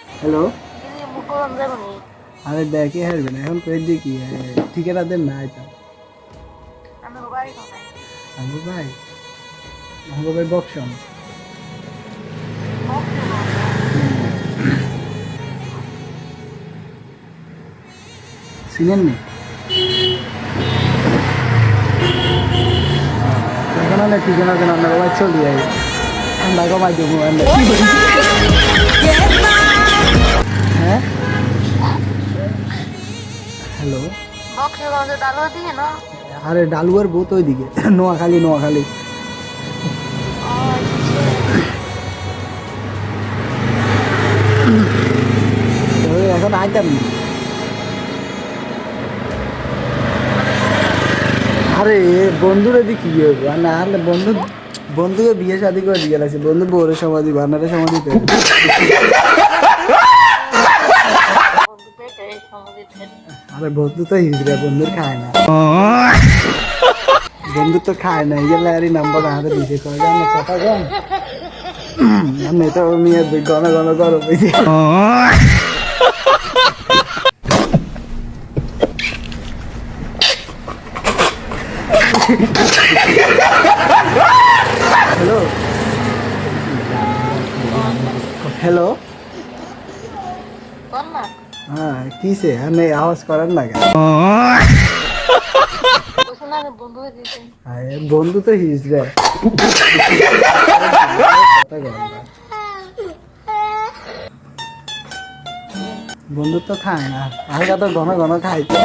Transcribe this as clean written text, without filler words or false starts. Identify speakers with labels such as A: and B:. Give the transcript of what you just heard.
A: hello, আরে দেখে হারবে না এখন কই দেখি ঠিকানা দেন না এটা আঙ্গু ভাই বকশন চিনেন নি এখন অনেক ঠিকানা দেন আপনার ভাই চলি যাই ঠান্ডা কমাই দেবো হ্যাঁ হ্যালো আরে ডালুয়ার বহুত ওইদিকে নোয়াখালী এখন আইতাম না আরে বন্ধুরা দি কি হবে না হলে বন্ধুকে বিয়ে শাদি করে দিয়ে গেছে বন্ধু বউরের সমাধি বান্নারের সমাধিতে আরে বন্ধু তো হিজড়া বন্ধুর খায় না বন্ধু তো খায় না এই জন্য আরই নাম্বার হাতে দিতে করে জানো কথা কম আমি তো মেয়ে ঘন গরম হয়েছে হ্যালো হ্যালো হ্যাঁ কিসে নেই আওয়াজ করার না কেন বন্ধু তো হিজড়া বন্ধু তো খায় না আগে তো ঘন খাইতে